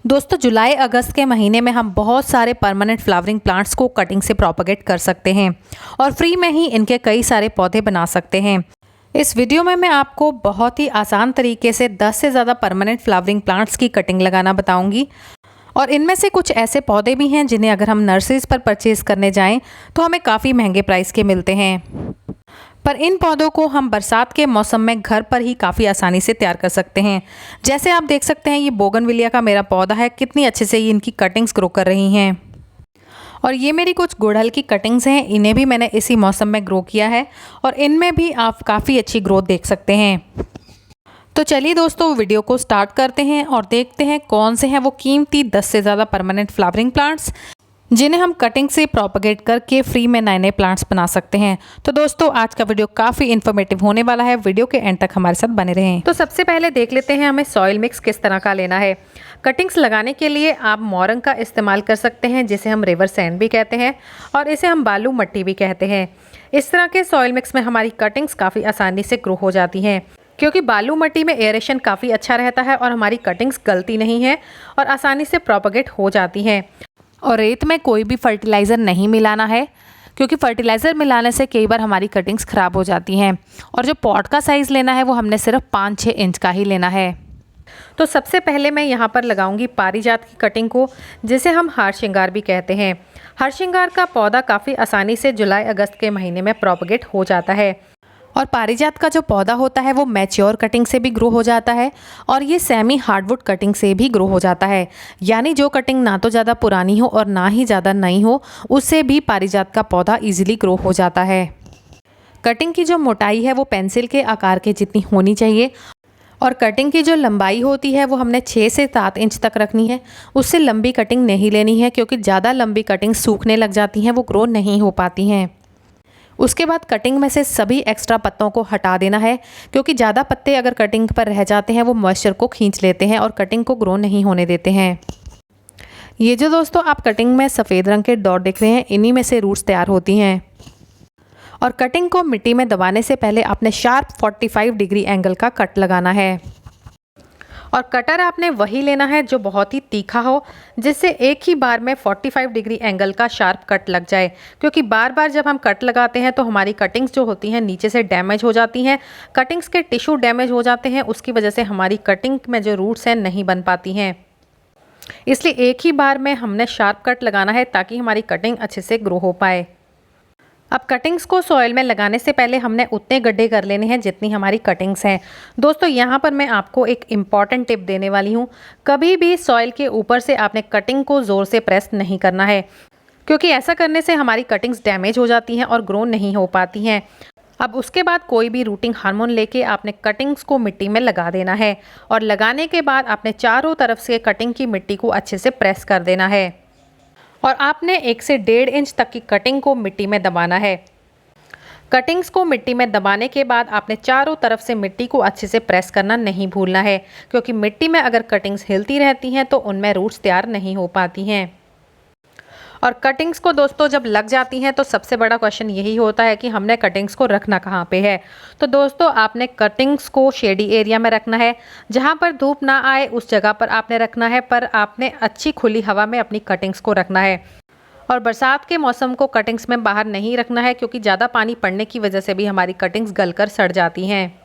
दोस्तों जुलाई अगस्त के महीने में हम बहुत सारे परमानेंट फ्लावरिंग प्लांट्स को कटिंग से प्रोपगेट कर सकते हैं और फ्री में ही इनके कई सारे पौधे बना सकते हैं। इस वीडियो में मैं आपको बहुत ही आसान तरीके से 10 से ज़्यादा परमानेंट फ्लावरिंग प्लांट्स की कटिंग लगाना बताऊंगी। और इनमें से कुछ ऐसे पौधे भी हैं जिन्हें अगर हम नर्सरीज पर परचेज़ करने जाएं तो हमें काफ़ी महंगे प्राइस के मिलते हैं, पर इन पौधों को हम बरसात के मौसम में घर पर ही काफ़ी आसानी से तैयार कर सकते हैं। जैसे आप देख सकते हैं, ये बोगनविलिया का मेरा पौधा है, कितनी अच्छे से ये इनकी कटिंग्स ग्रो कर रही हैं। और ये मेरी कुछ गुड़हल की कटिंग्स हैं, इन्हें भी मैंने इसी मौसम में ग्रो किया है और इनमें भी आप काफ़ी अच्छी ग्रोथ देख सकते हैं। तो चलिए दोस्तों, वीडियो को स्टार्ट करते हैं और देखते हैं कौन से हैं वो कीमती 10 से ज़्यादा परमानेंट फ्लावरिंग प्लांट्स जिन्हें हम कटिंग से प्रोपगेट करके फ्री में नए नए प्लांट्स बना सकते हैं। तो दोस्तों, आज का वीडियो काफ़ी इन्फॉर्मेटिव होने वाला है, वीडियो के एंड तक हमारे साथ बने रहें। तो सबसे पहले देख लेते हैं हमें सॉइल मिक्स किस तरह का लेना है। कटिंग्स लगाने के लिए आप मोरंग का इस्तेमाल कर सकते हैं, जिसे हम रिवर सैंड भी कहते हैं और इसे हम बालू मट्टी भी कहते हैं। इस तरह के सॉइल मिक्स में हमारी कटिंग्स काफ़ी आसानी से ग्रो हो जाती हैं, क्योंकि बालू मट्टी में एयरेशन काफ़ी अच्छा रहता है और हमारी कटिंग्स गलती नहीं है और आसानी से प्रोपगेट हो जाती हैं। और रेत में कोई भी फर्टिलाइज़र नहीं मिलाना है, क्योंकि फर्टिलाइज़र मिलाने से कई बार हमारी कटिंग्स ख़राब हो जाती हैं। और जो पॉट का साइज़ लेना है वो हमने सिर्फ 5-6 इंच का ही लेना है। तो सबसे पहले मैं यहाँ पर लगाऊंगी पारिजात की कटिंग को, जिसे हम हार श्रृंगार भी कहते हैं। हार श्रृंगार का पौधा काफ़ी आसानी से जुलाई अगस्त के महीने में प्रोपगेट हो जाता है और पारिजात का जो पौधा होता है वो मैच्योर कटिंग से भी ग्रो हो जाता है और ये सेमी हार्डवुड कटिंग से भी ग्रो हो जाता है। यानी जो कटिंग ना तो ज़्यादा पुरानी हो और ना ही ज़्यादा नई हो, उससे भी पारिजात का पौधा इजीली ग्रो हो जाता है। कटिंग की जो मोटाई है वो पेंसिल के आकार के जितनी होनी चाहिए और कटिंग की जो लंबाई होती है वो हमने 6 से 7 इंच तक रखनी है। उससे लंबी कटिंग नहीं लेनी है, क्योंकि ज़्यादा लंबी कटिंग सूखने लग जाती हैं, वो ग्रो नहीं हो पाती हैं। उसके बाद कटिंग में से सभी एक्स्ट्रा पत्तों को हटा देना है, क्योंकि ज़्यादा पत्ते अगर कटिंग पर रह जाते हैं वो मॉइस्चर को खींच लेते हैं और कटिंग को ग्रो नहीं होने देते हैं। ये जो दोस्तों आप कटिंग में सफ़ेद रंग के डॉट देख रहे हैं, इन्हीं में से रूट्स तैयार होती हैं। और कटिंग को मिट्टी में दबाने से पहले आपने शार्प 45 डिग्री एंगल का कट लगाना है। और कटर आपने वही लेना है जो बहुत ही तीखा हो, जिससे एक ही बार में 45 डिग्री एंगल का शार्प कट लग जाए, क्योंकि बार बार जब हम कट लगाते हैं तो हमारी कटिंग्स जो होती हैं नीचे से डैमेज हो जाती हैं, कटिंग्स के टिश्यू डैमेज हो जाते हैं, उसकी वजह से हमारी कटिंग में जो रूट्स हैं नहीं बन पाती हैं। इसलिए एक ही बार में हमने शार्प कट लगाना है ताकि हमारी कटिंग अच्छे से ग्रो हो पाए। अब कटिंग्स को सॉइल में लगाने से पहले हमने उतने गड्ढे कर लेने हैं जितनी हमारी कटिंग्स हैं। दोस्तों, यहाँ पर मैं आपको एक इम्पॉर्टेंट टिप देने वाली हूँ। कभी भी सॉइल के ऊपर से आपने कटिंग को ज़ोर से प्रेस नहीं करना है, क्योंकि ऐसा करने से हमारी कटिंग्स डैमेज हो जाती हैं और ग्रो नहीं हो पाती हैं। अब उसके बाद कोई भी रूटिंग हार्मोन लेके आपने कटिंग्स को मिट्टी में लगा देना है और लगाने के बाद आपने चारों तरफ से कटिंग की मिट्टी को अच्छे से प्रेस कर देना है और आपने 1 से 1.5 इंच तक की कटिंग को मिट्टी में दबाना है। कटिंग्स को मिट्टी में दबाने के बाद आपने चारों तरफ से मिट्टी को अच्छे से प्रेस करना नहीं भूलना है, क्योंकि मिट्टी में अगर कटिंग्स हिलती रहती हैं तो उनमें रूट्स तैयार नहीं हो पाती हैं। और कटिंग्स को दोस्तों जब लग जाती हैं तो सबसे बड़ा क्वेश्चन यही होता है कि हमने कटिंग्स को रखना कहाँ पे है। तो दोस्तों, आपने कटिंग्स को शेडी एरिया में रखना है, जहाँ पर धूप ना आए उस जगह पर आपने रखना है, पर आपने अच्छी खुली हवा में अपनी कटिंग्स को रखना है। और बरसात के मौसम को कटिंग्स में बाहर नहीं रखना है, क्योंकि ज़्यादा पानी पड़ने की वजह से भी हमारी कटिंग्स गलकर सड़ जाती हैं।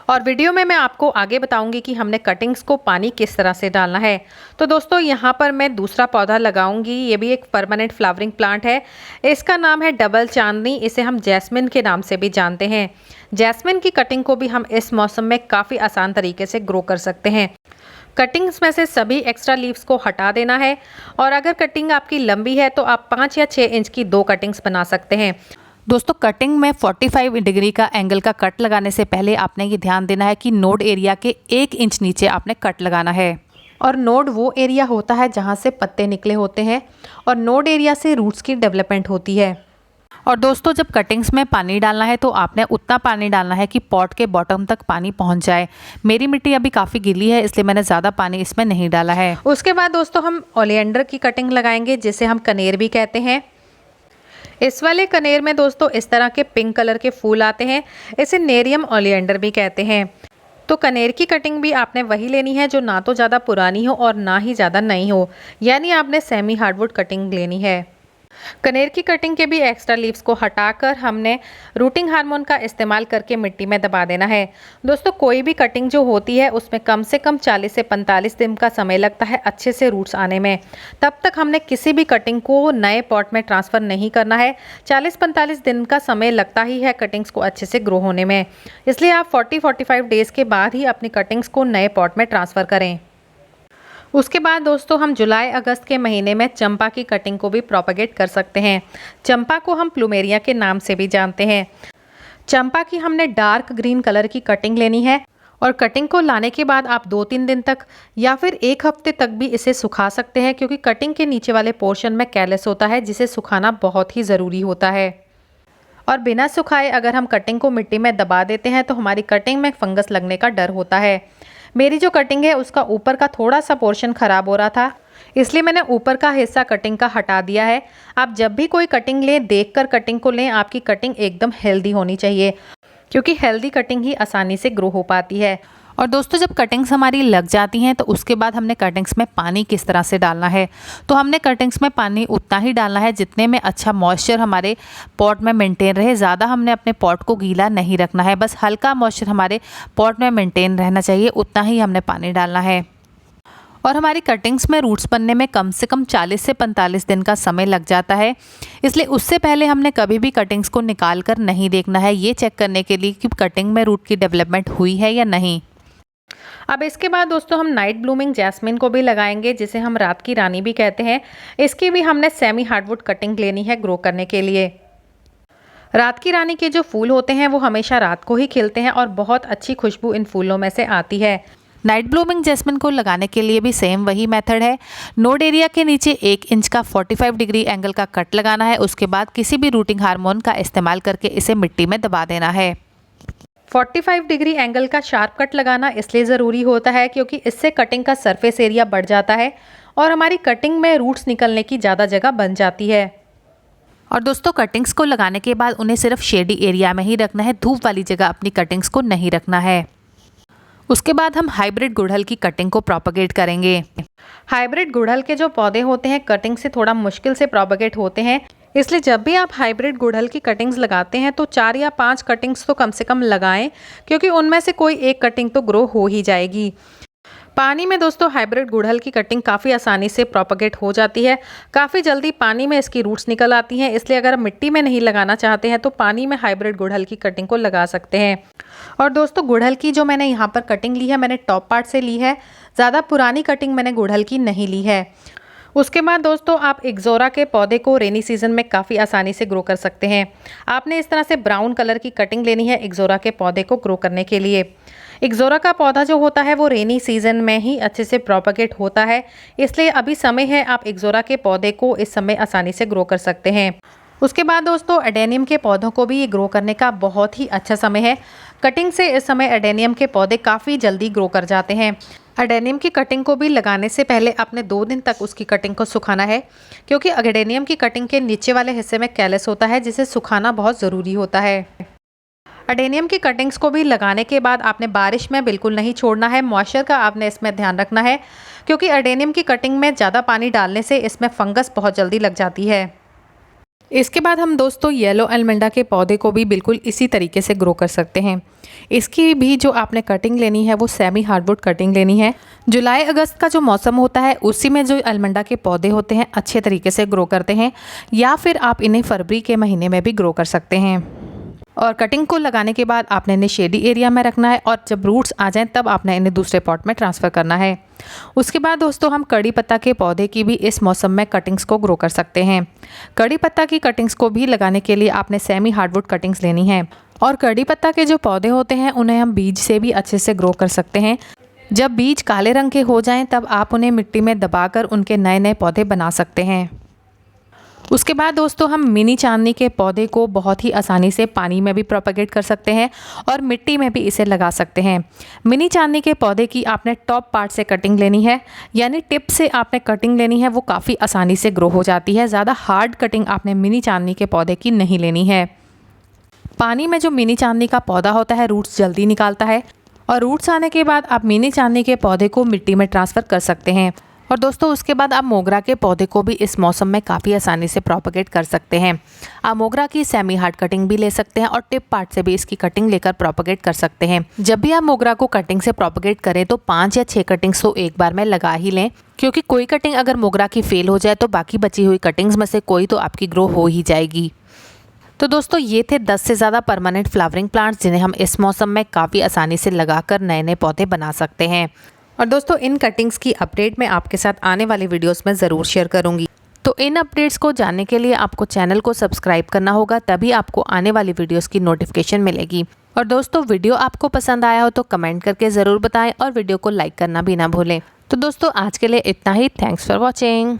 और वीडियो में मैं आपको आगे बताऊंगी कि हमने कटिंग्स को पानी किस तरह से डालना है। तो दोस्तों, यहाँ पर मैं दूसरा पौधा लगाऊंगी। ये भी एक परमानेंट फ्लावरिंग प्लांट है। इसका नाम है डबल चांदनी, इसे हम जैस्मिन के नाम से भी जानते हैं। जैस्मिन की कटिंग को भी हम इस मौसम में काफ़ी आसान तरीके से ग्रो कर सकते हैं। कटिंग्स में से सभी एक्स्ट्रा लीव्स को हटा देना है और अगर कटिंग आपकी लंबी है तो आप 5 या 6 इंच की 2 कटिंग्स बना सकते हैं। दोस्तों, कटिंग में 45 डिग्री का एंगल का कट लगाने से पहले आपने ये ध्यान देना है कि नोड एरिया के 1 इंच नीचे आपने कट लगाना है। और नोड वो एरिया होता है जहाँ से पत्ते निकले होते हैं और नोड एरिया से रूट्स की डेवलपमेंट होती है। और दोस्तों, जब कटिंग्स में पानी डालना है तो आपने उतना पानी डालना है कि पॉट के बॉटम तक पानी पहुंच जाए। मेरी मिट्टी अभी काफ़ी गीली है, इसलिए मैंने ज़्यादा पानी इसमें नहीं डाला है। उसके बाद दोस्तों हम ओलियंडर की कटिंग लगाएंगे, जिसे हम कनेर भी कहते हैं। इस वाले कनेर में दोस्तों इस तरह के पिंक कलर के फूल आते हैं, इसे नेरियम ओलियंडर भी कहते हैं। तो कनेर की कटिंग भी आपने वही लेनी है जो ना तो ज़्यादा पुरानी हो और ना ही ज़्यादा नई हो, यानी आपने सेमी हार्डवुड कटिंग लेनी है। कनेर की कटिंग के भी एक्स्ट्रा लीव्स को हटाकर हमने रूटिंग हार्मोन का इस्तेमाल करके मिट्टी में दबा देना है। दोस्तों, कोई भी कटिंग जो होती है उसमें कम से कम 40 से 45 दिन का समय लगता है अच्छे से रूट्स आने में। तब तक हमने किसी भी कटिंग को नए पॉट में ट्रांसफ़र नहीं करना है। 40-45 दिन का समय लगता ही है कटिंग्स को अच्छे से ग्रो होने में, इसलिए आप 40-45 डेज़ के बाद ही अपनी कटिंग्स को नए पॉट में ट्रांसफ़र करें। उसके बाद दोस्तों हम जुलाई अगस्त के महीने में चंपा की कटिंग को भी प्रोपगेट कर सकते हैं। चंपा को हम प्लूमेरिया के नाम से भी जानते हैं। चंपा की हमने डार्क ग्रीन कलर की कटिंग लेनी है और कटिंग को लाने के बाद आप 2-3 दिन तक या फिर 1 हफ्ते तक भी इसे सुखा सकते हैं, क्योंकि कटिंग के नीचे वाले पोर्शन में कैलस होता है जिसे सुखाना बहुत ही ज़रूरी होता है। और बिना सुखाए अगर हम कटिंग को मिट्टी में दबा देते हैं तो हमारी कटिंग में फंगस लगने का डर होता है। मेरी जो कटिंग है उसका ऊपर का थोड़ा सा पोर्शन ख़राब हो रहा था, इसलिए मैंने ऊपर का हिस्सा कटिंग का हटा दिया है। आप जब भी कोई कटिंग लें देखकर कटिंग को लें। आपकी कटिंग एकदम हेल्दी होनी चाहिए, क्योंकि हेल्दी कटिंग ही आसानी से ग्रो हो पाती है। और दोस्तों, जब कटिंग्स हमारी लग जाती हैं तो उसके बाद हमने कटिंग्स में पानी किस तरह से डालना है, तो हमने कटिंग्स में पानी उतना ही डालना है जितने में अच्छा मॉइस्चर हमारे पॉट में मेंटेन रहे। ज़्यादा हमने अपने पॉट को गीला नहीं रखना है, बस हल्का मॉइस्चर हमारे पॉट में मेंटेन रहना चाहिए, उतना ही हमने पानी डालना है। और हमारी कटिंग्स में रूट्स बनने में कम से कम 40 से 45 दिन का समय लग जाता है, इसलिए उससे पहले हमने कभी भी कटिंग्स को निकाल कर नहीं देखना है, ये चेक करने के लिए कि कटिंग में रूट की डेवलपमेंट हुई है या नहीं। अब इसके बाद दोस्तों हम नाइट ब्लूमिंग जैस्मिन को भी लगाएंगे, जिसे हम रात की रानी भी कहते हैं। इसकी भी हमने सेमी हार्डवुड कटिंग लेनी है ग्रो करने के लिए। रात की रानी के जो फूल होते हैं वो हमेशा रात को ही खिलते हैं और बहुत अच्छी खुशबू इन फूलों में से आती है। नाइट ब्लूमिंग जैस्मिन को लगाने के लिए भी सेम वही मेथड है। नोड एरिया के नीचे 1 इंच का 45 डिग्री एंगल का कट लगाना है। उसके बाद किसी भी रूटिंग हार्मोन का इस्तेमाल करके इसे मिट्टी में दबा देना है। 45 डिग्री एंगल का शार्प कट लगाना इसलिए ज़रूरी होता है क्योंकि इससे कटिंग का सरफेस एरिया बढ़ जाता है और हमारी कटिंग में रूट्स निकलने की ज़्यादा जगह बन जाती है। और दोस्तों, कटिंग्स को लगाने के बाद उन्हें सिर्फ शेडी एरिया में ही रखना है, धूप वाली जगह अपनी कटिंग्स को नहीं रखना है। उसके बाद हम हाइब्रिड गुड़हल की कटिंग को प्रोपगेट करेंगे। हाइब्रिड गुड़हल के जो पौधे होते हैं कटिंग से थोड़ा मुश्किल से प्रोपगेट होते हैं, इसलिए जब भी आप हाइब्रिड गुड़हल की कटिंग्स लगाते हैं तो 4 या 5 कटिंग्स तो कम से कम लगाएं, क्योंकि उनमें से कोई एक कटिंग तो ग्रो हो ही जाएगी। पानी में दोस्तों हाइब्रिड गुड़हल की कटिंग काफ़ी आसानी से प्रोपगेट हो जाती है। काफ़ी जल्दी पानी में इसकी रूट्स निकल आती हैं, इसलिए अगर मिट्टी में नहीं लगाना चाहते हैं तो पानी में हाइब्रिड गुड़हल की कटिंग को लगा सकते हैं। और दोस्तों, गुड़हल की जो मैंने यहाँ पर कटिंग ली है मैंने टॉप पार्ट से ली है, ज़्यादा पुरानी कटिंग मैंने गुड़हल की नहीं ली है। उसके बाद दोस्तों, आप इक्ज़ोरा के पौधे को रेनी सीजन में काफ़ी आसानी से ग्रो कर सकते हैं। आपने इस तरह से ब्राउन कलर की कटिंग लेनी है इक्ज़ोरा के पौधे को ग्रो करने के लिए। इक्ज़ोरा का पौधा जो होता है वो रेनी सीजन में ही अच्छे से प्रोपगेट होता है, इसलिए अभी समय है, आप इक्ज़ोरा के पौधे को इस समय आसानी से ग्रो कर सकते हैं। उसके बाद दोस्तों, एडेनियम के पौधों को भी ये ग्रो करने का बहुत ही अच्छा समय है। कटिंग से इस समय एडेनियम के पौधे काफ़ी जल्दी ग्रो कर जाते हैं। एडेनियम की कटिंग को भी लगाने से पहले आपने 2 दिन तक उसकी कटिंग को सुखाना है, क्योंकि एडेनियम की कटिंग के नीचे वाले हिस्से में कैलस होता है जिसे सुखाना बहुत ज़रूरी होता है। एडेनियम की कटिंग्स को भी लगाने के बाद आपने बारिश में बिल्कुल नहीं छोड़ना है, मॉइस्चर का आपने इसमें ध्यान रखना है, क्योंकि एडेनियम की कटिंग में ज़्यादा पानी डालने से इसमें फंगस बहुत जल्दी लग जाती है। इसके बाद हम दोस्तों येलो एलमेंडा के पौधे को भी बिल्कुल इसी तरीके से ग्रो कर सकते हैं। इसकी भी जो आपने कटिंग लेनी है वो सेमी हार्डवुड कटिंग लेनी है। जुलाई अगस्त का जो मौसम होता है उसी में जो एलमेंडा के पौधे होते हैं अच्छे तरीके से ग्रो करते हैं, या फिर आप इन्हें फरवरी के महीने में भी ग्रो कर सकते हैं। और कटिंग को लगाने के बाद आपने इन्हें शेडी एरिया में रखना है और जब रूट्स आ जाएं तब आपने इन्हें दूसरे पॉट में ट्रांसफ़र करना है। उसके बाद दोस्तों, हम कड़ी पत्ता के पौधे की भी इस मौसम में कटिंग्स को ग्रो कर सकते हैं। कड़ी पत्ता की कटिंग्स को भी लगाने के लिए आपने सेमी हार्डवुड कटिंग्स लेनी है। और कड़ी पत्ता के जो पौधे होते हैं उन्हें हम बीज से भी अच्छे से ग्रो कर सकते हैं। जब बीज काले रंग के हो जाएँ तब आप उन्हें मिट्टी में दबाकर उनके नए नए पौधे बना सकते हैं। उसके बाद दोस्तों, हम मिनी चांदनी के पौधे को बहुत ही आसानी से पानी में भी प्रोपगेट कर सकते हैं और मिट्टी में भी इसे लगा सकते हैं। मिनी चांदनी के पौधे की आपने टॉप पार्ट से कटिंग लेनी है, यानी टिप से आपने कटिंग लेनी है, वो काफ़ी आसानी से ग्रो हो जाती है। ज़्यादा हार्ड कटिंग आपने मिनी चांदनी के पौधे की नहीं लेनी है। पानी में जो मिनी चांदनी का पौधा होता है रूट्स जल्दी निकालता है और रूट्स आने के बाद आप मिनी चांदनी के पौधे को मिट्टी में ट्रांसफ़र कर सकते हैं। और दोस्तों उसके बाद आप मोगरा के पौधे को भी इस मौसम में काफ़ी आसानी से प्रोपगेट कर सकते हैं। आप मोगरा की सेमी हार्ड कटिंग भी ले सकते हैं और टिप पार्ट से भी इसकी कटिंग लेकर प्रोपगेट कर सकते हैं। जब भी आप मोगरा को कटिंग से प्रोपगेट करें तो 5 या 6 कटिंग्स तो एक बार में लगा ही लें, क्योंकि कोई कटिंग अगर मोगरा की फेल हो जाए तो बाकी बची हुई कटिंग्स में से कोई तो आपकी ग्रो हो ही जाएगी। तो दोस्तों ये थे 10 से ज़्यादा परमानेंट फ्लावरिंग प्लांट्स जिन्हें हम इस मौसम में काफ़ी आसानी से लगाकर नए नए पौधे बना सकते हैं। और दोस्तों इन कटिंग्स की अपडेट मैं आपके साथ आने वाली वीडियोस में ज़रूर शेयर करूंगी। तो इन अपडेट्स को जानने के लिए आपको चैनल को सब्सक्राइब करना होगा, तभी आपको आने वाली वीडियोस की नोटिफिकेशन मिलेगी। और दोस्तों वीडियो आपको पसंद आया हो तो कमेंट करके ज़रूर बताएं और वीडियो को लाइक करना भी ना भूलें। तो दोस्तों आज के लिए इतना ही। Thanks for watching.